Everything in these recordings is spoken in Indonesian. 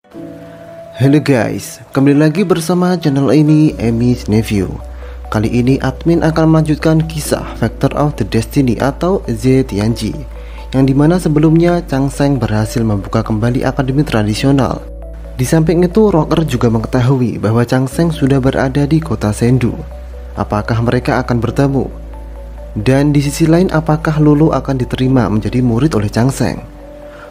Halo guys, kembali lagi bersama channel ini, Amy's Nephew. Kali ini admin akan melanjutkan kisah Vector of the Destiny atau Zhe Tianji, yang dimana sebelumnya Chang Sheng berhasil membuka kembali akademi tradisional. Di samping itu, Rocker juga mengetahui bahwa Chang Sheng sudah berada di kota Chengdu. Apakah mereka akan bertemu? Dan di sisi lain, apakah Lulu akan diterima menjadi murid oleh Chang Sheng?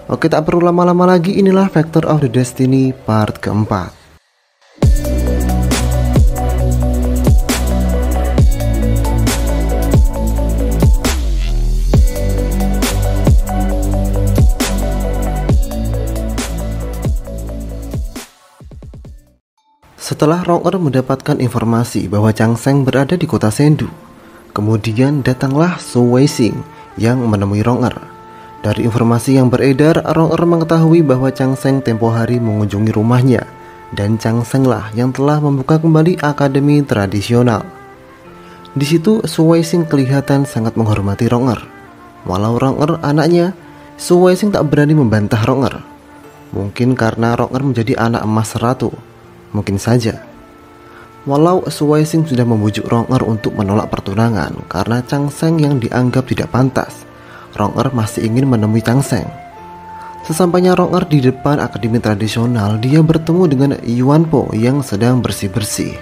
Oke, tak perlu lama-lama lagi, inilah Vector of the Destiny part keempat. Setelah Rocker mendapatkan informasi bahwa Chang Sheng berada di kota Chengdu, kemudian datanglah Su Weixing yang menemui Rocker. Dari informasi yang beredar, Rocker mengetahui bahwa Chang Sheng tempo hari mengunjungi rumahnya, dan Chang Sheng lah yang telah membuka kembali akademi tradisional. Di situ Su Weixing kelihatan sangat menghormati Rocker. Walau Rocker anaknya, Su Weixing tak berani membantah Rocker. Mungkin karena Rocker menjadi anak emas ratu, mungkin saja. Walau Su Weixing sudah membujuk Rocker untuk menolak pertunangan karena Chang Sheng yang dianggap tidak pantas, Rocker masih ingin menemui Chang Sheng. Sesampainya Rocker di depan akademi tradisional, dia bertemu dengan Yuan Po yang sedang bersih-bersih.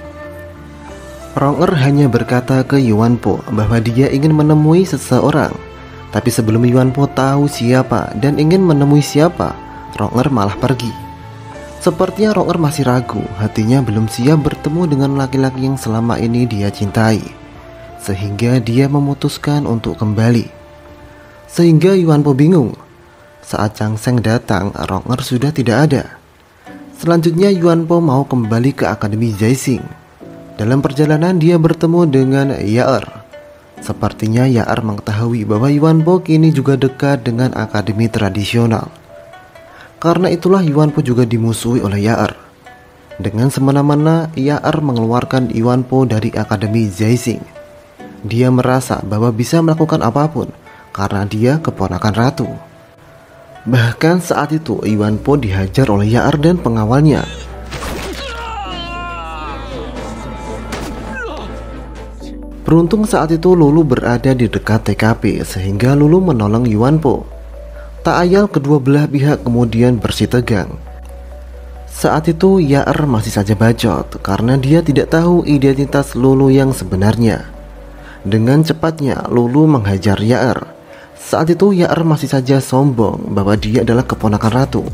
Rocker hanya berkata ke Yuan Po bahwa dia ingin menemui seseorang. Tapi sebelum Yuan Po tahu siapa dan ingin menemui siapa, Rocker malah pergi. Sepertinya Rocker masih ragu, hatinya belum siap bertemu dengan laki-laki yang selama ini dia cintai, sehingga dia memutuskan untuk kembali. Sehingga Yuan Po bingung. Saat Chang Sheng datang, Rocker sudah tidak ada. Selanjutnya Yuan Po mau kembali ke akademi Zhaixing. Dalam perjalanan dia bertemu dengan Yaer. Sepertinya Yaer mengetahui bahwa Yuan Po kini juga dekat dengan akademi tradisional. Karena itulah Yuan Po juga dimusuhi oleh Yaer. Dengan semena-mena Yaer mengeluarkan Yuan Po dari akademi Zhaixing. Dia merasa bahwa bisa melakukan apapun karena dia keponakan ratu. Bahkan saat itu Yuan Po dihajar oleh Yaer dan pengawalnya. Beruntung saat itu Lulu berada di dekat TKP sehingga Lulu menolong Yuan Po. Tak ayal kedua belah pihak kemudian bersitegang. Saat itu Yaer masih saja bacot karena dia tidak tahu identitas Lulu yang sebenarnya. Dengan cepatnya Lulu menghajar Yaer. Saat itu Yaer masih saja sombong bahwa dia adalah keponakan ratu.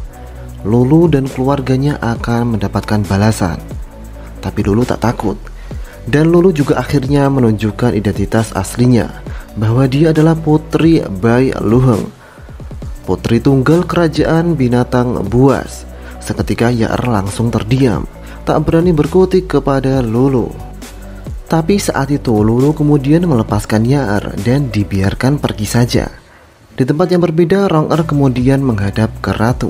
Lulu dan keluarganya akan mendapatkan balasan. Tapi Lulu tak takut. Dan Lulu juga akhirnya menunjukkan identitas aslinya, bahwa dia adalah putri Bai Luheng, putri tunggal kerajaan binatang buas. Seketika Yaer langsung terdiam, tak berani berkutik kepada Lulu. Tapi saat itu Lulu kemudian melepaskan Yaer dan dibiarkan pergi saja. Di tempat yang berbeda, Rocker kemudian menghadap ke Ratu.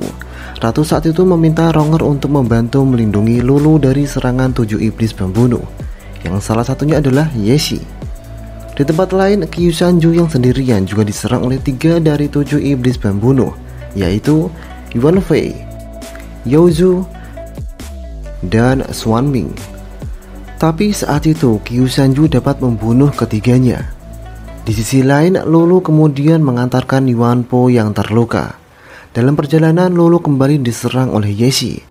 Ratu saat itu meminta Rocker untuk membantu melindungi Lulu dari serangan 7 iblis pembunuh, yang salah satunya adalah Yeshi. Di tempat lain, Qiu Shanju yang sendirian juga diserang oleh 3 dari 7 iblis pembunuh, yaitu Yuan Fei, Yao Zhu, dan Xuan Ming. Tapi saat itu Qiu Shanju dapat membunuh ketiganya. Di sisi lain, Lulu kemudian mengantarkan Yuan Po yang terluka. Dalam perjalanan, Lulu kembali diserang oleh Yeshi.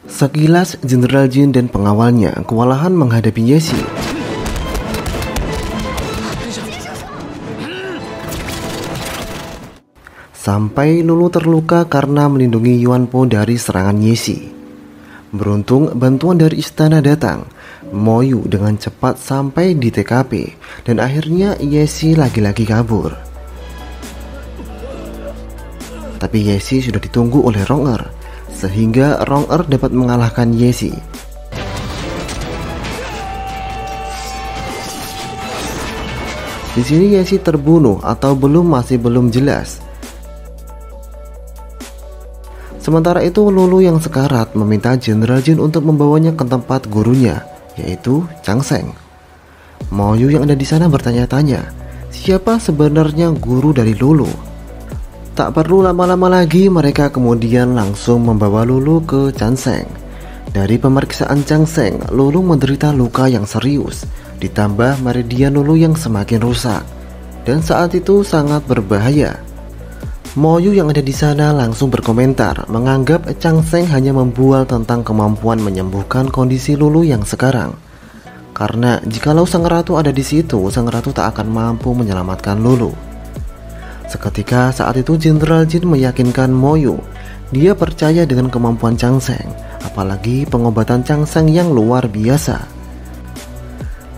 Sekilas Jenderal Jin dan pengawalnya kewalahan menghadapi Yeshi. Sampai Lulu terluka karena melindungi Yuan Po dari serangan Yeshi. Beruntung bantuan dari istana datang. Moyu dengan cepat sampai di TKP dan akhirnya Yeshi lagi-lagi kabur. Tapi Yeshi sudah ditunggu oleh Rocker, sehingga Rocker dapat mengalahkan Yeshi. Di sini Yeshi terbunuh atau masih belum jelas. Sementara itu Lulu yang sekarat meminta Jenderal Jin untuk membawanya ke tempat gurunya, yaitu Chang Sheng. Moyu yang ada di sana bertanya-tanya, siapa sebenarnya guru dari Lulu? Tak perlu lama-lama lagi, mereka kemudian langsung membawa Lulu ke Chanseng. Dari pemeriksaan Chanseng, Lulu menderita luka yang serius, ditambah meridian Lulu yang semakin rusak, dan saat itu sangat berbahaya. Moyu yang ada di sana langsung berkomentar, menganggap Chanseng hanya membual tentang kemampuan menyembuhkan kondisi Lulu yang sekarang. Karena jikalau sang ratu ada di situ, sang ratu tak akan mampu menyelamatkan Lulu. Seketika saat itu Jenderal Jin meyakinkan Moyu, dia percaya dengan kemampuan Chanseng, apalagi pengobatan Chanseng yang luar biasa.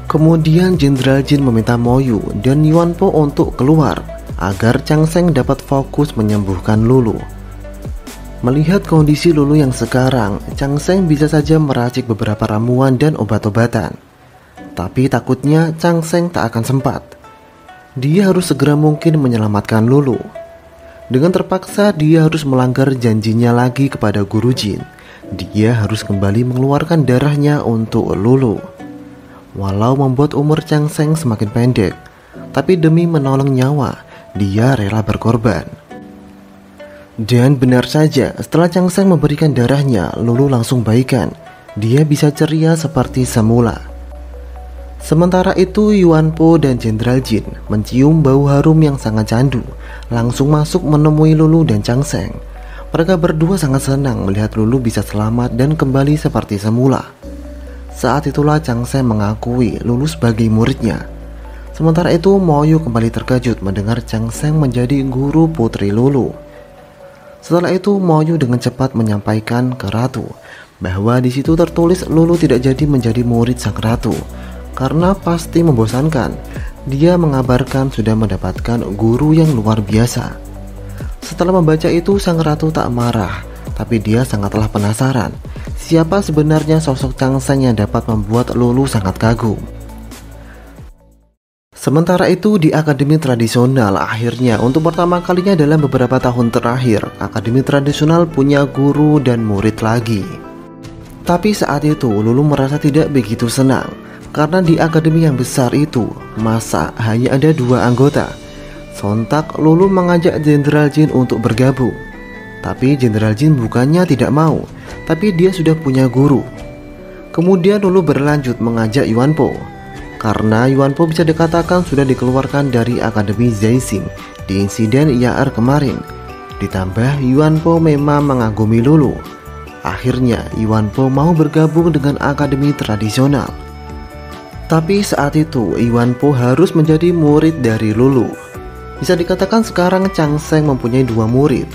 Kemudian Jenderal Jin meminta Moyu dan Yuanpo untuk keluar agar Chanseng dapat fokus menyembuhkan Lulu. Melihat kondisi Lulu yang sekarang, Chanseng bisa saja meracik beberapa ramuan dan obat-obatan. Tapi takutnya Chanseng tak akan sempat. Dia harus segera mungkin menyelamatkan Lulu. Dengan terpaksa dia harus melanggar janjinya lagi kepada Guru Jin. Dia harus kembali mengeluarkan darahnya untuk Lulu. Walau membuat umur Chanseng semakin pendek, tapi demi menolong nyawa, dia rela berkorban. Dan benar saja, setelah Chanseng memberikan darahnya, Lulu langsung baikan. Dia bisa ceria seperti semula. Sementara itu Yuanpo dan Jenderal Jin mencium bau harum yang sangat candu, langsung masuk menemui Lulu dan Chanseng. Mereka berdua sangat senang melihat Lulu bisa selamat dan kembali seperti semula. Saat itulah Chanseng mengakui Lulu sebagai muridnya. Sementara itu Moyu kembali terkejut mendengar Chanseng menjadi guru putri Lulu. Setelah itu Moyu dengan cepat menyampaikan ke ratu bahwa di situ tertulis Lulu tidak jadi menjadi murid sang ratu. Karena pasti membosankan, dia mengabarkan sudah mendapatkan guru yang luar biasa. Setelah membaca itu, sang ratu tak marah, tapi dia sangatlah penasaran siapa sebenarnya sosok Chanseng yang dapat membuat Lulu sangat kagum. Sementara itu di Akademi Tradisional, akhirnya untuk pertama kalinya dalam beberapa tahun terakhir, Akademi Tradisional punya guru dan murid lagi. Tapi saat itu Lulu merasa tidak begitu senang. Karena di akademi yang besar itu, masa hanya ada 2 anggota. Sontak Lulu mengajak Jenderal Jin untuk bergabung. Tapi Jenderal Jin bukannya tidak mau, tapi dia sudah punya guru. Kemudian Lulu berlanjut mengajak Yuanpo. Karena Yuanpo bisa dikatakan sudah dikeluarkan dari Akademi Zaising di insiden IAR kemarin. Ditambah Yuanpo memang mengagumi Lulu. Akhirnya Yuanpo mau bergabung dengan Akademi Tradisional. Tapi saat itu Yuanpo harus menjadi murid dari Lulu. Bisa dikatakan sekarang Chanseng mempunyai 2 murid.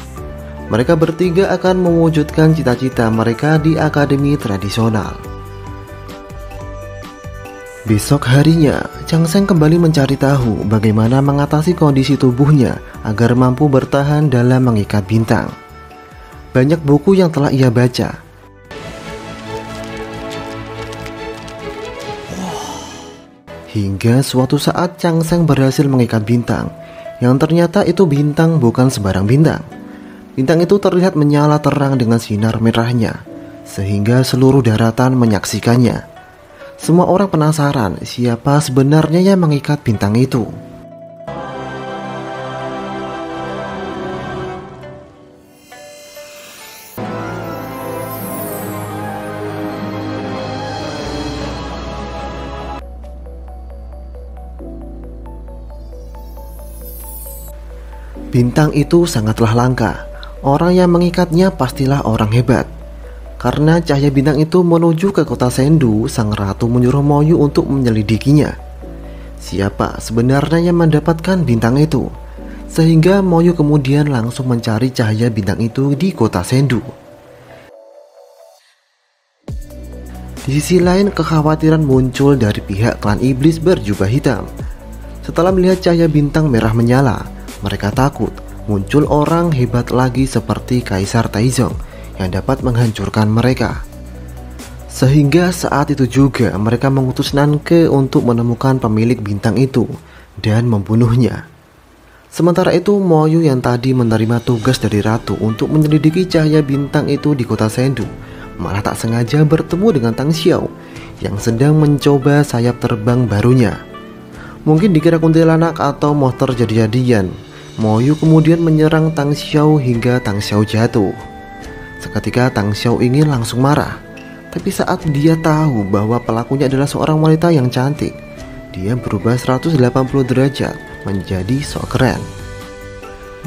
Mereka bertiga akan mewujudkan cita-cita mereka di Akademi Tradisional. Besok harinya, Chanseng kembali mencari tahu bagaimana mengatasi kondisi tubuhnya agar mampu bertahan dalam mengikat bintang. Banyak buku yang telah ia baca. Hingga suatu saat Chanseng berhasil mengikat bintang, yang ternyata itu bintang bukan sembarang bintang. Bintang itu terlihat menyala terang dengan sinar merahnya, sehingga seluruh daratan menyaksikannya. Semua orang penasaran siapa sebenarnya yang mengikat bintang itu. Bintang itu sangatlah langka. Orang yang mengikatnya pastilah orang hebat. Karena cahaya bintang itu menuju ke kota Sendu, sang ratu menyuruh Moyu untuk menyelidikinya. Siapa sebenarnya yang mendapatkan bintang itu? Sehingga Moyu kemudian langsung mencari cahaya bintang itu di kota Sendu. Di sisi lain, kekhawatiran muncul dari pihak klan iblis berjubah hitam. Setelah melihat cahaya bintang merah menyala, mereka takut muncul orang hebat lagi seperti Kaisar Taizong yang dapat menghancurkan mereka. Sehingga saat itu juga mereka mengutus Nanke untuk menemukan pemilik bintang itu dan membunuhnya. Sementara itu Moyu yang tadi menerima tugas dari ratu untuk menyelidiki cahaya bintang itu di kota Sendu, malah tak sengaja bertemu dengan Tang Xiao yang sedang mencoba sayap terbang barunya. Mungkin dikira kuntilanak atau monster jadi-jadian. Mo Yu kemudian menyerang Tang Xiao hingga Tang Xiao jatuh. Seketika Tang Xiao ingin langsung marah, tapi saat dia tahu bahwa pelakunya adalah seorang wanita yang cantik, dia berubah 180 derajat menjadi sok keren.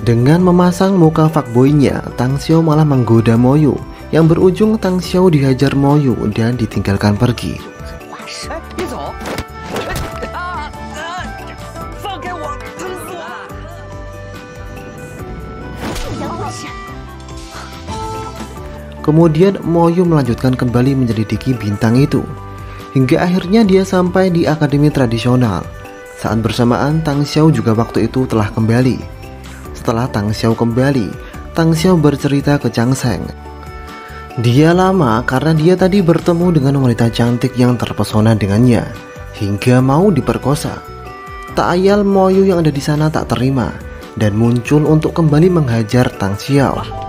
Dengan memasang muka fuckboy-nya, Tang Xiao malah menggoda Mo Yu, yang berujung Tang Xiao dihajar Mo Yu dan ditinggalkan pergi. Kemudian Mo Yu melanjutkan kembali menyelidiki bintang itu, hingga akhirnya dia sampai di akademi tradisional. Saat bersamaan Tang Xiao juga waktu itu telah kembali. Setelah Tang Xiao kembali, Tang Xiao bercerita ke Chang Sheng. Dia lama karena dia tadi bertemu dengan wanita cantik yang terpesona dengannya, hingga mau diperkosa. Tak ayal Mo Yu yang ada di sana tak terima dan muncul untuk kembali menghajar Tang Xiao.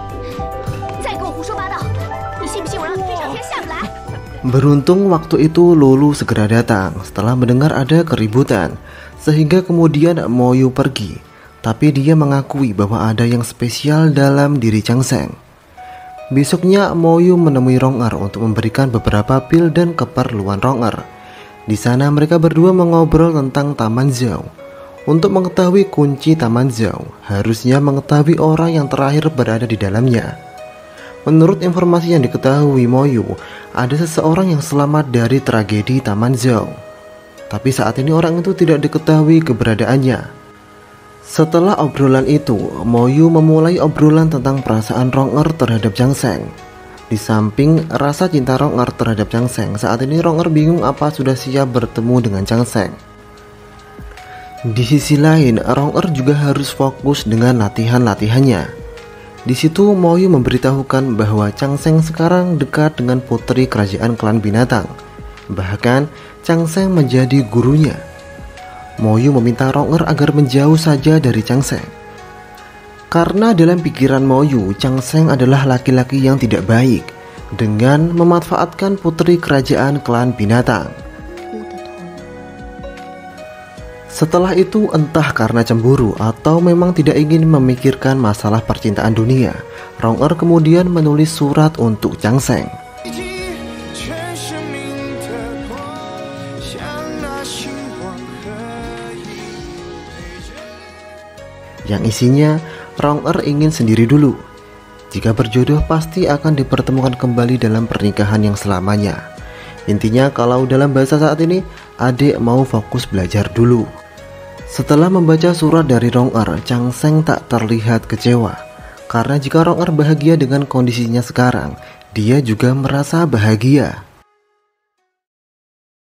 Beruntung waktu itu Lulu segera datang setelah mendengar ada keributan, sehingga kemudian Mo Yu pergi. Tapi dia mengakui bahwa ada yang spesial dalam diri Chang Sheng. Besoknya Mo Yu menemui Rong Er untuk memberikan beberapa pil dan keperluan Rong Er. Di sana mereka berdua mengobrol tentang Taman Zhao. Untuk mengetahui kunci Taman Zhao, harusnya mengetahui orang yang terakhir berada di dalamnya. Menurut informasi yang diketahui Mo Yu, ada seseorang yang selamat dari tragedi Taman Zhao. Tapi saat ini orang itu tidak diketahui keberadaannya. Setelah obrolan itu, Mo Yu memulai obrolan tentang perasaan Rong Er terhadap Chang Sheng. Di samping rasa cinta Rong Er terhadap Chang Sheng, saat ini Rong Er bingung apa sudah siap bertemu dengan Chang Sheng. Di sisi lain, Rong Er juga harus fokus dengan latihan-latihannya. Di situ Mo Yu memberitahukan bahwa Chang Sheng sekarang dekat dengan putri kerajaan klan binatang. Bahkan Chang Sheng menjadi gurunya. Mo Yu meminta Rong Er agar menjauh saja dari Chang Sheng. Karena dalam pikiran Mo Yu, Chang Sheng adalah laki-laki yang tidak baik dengan memanfaatkan putri kerajaan klan binatang. Setelah itu, entah karena cemburu atau memang tidak ingin memikirkan masalah percintaan dunia, Rong Er kemudian menulis surat untuk Chang Sheng. Yang isinya, Rong Er ingin sendiri dulu. Jika berjodoh pasti akan dipertemukan kembali dalam pernikahan yang selamanya. Intinya kalau dalam bahasa saat ini, adik mau fokus belajar dulu. Setelah membaca surat dari Rong Er, Chang Sheng tak terlihat kecewa. Karena jika Rong Er bahagia dengan kondisinya sekarang, dia juga merasa bahagia.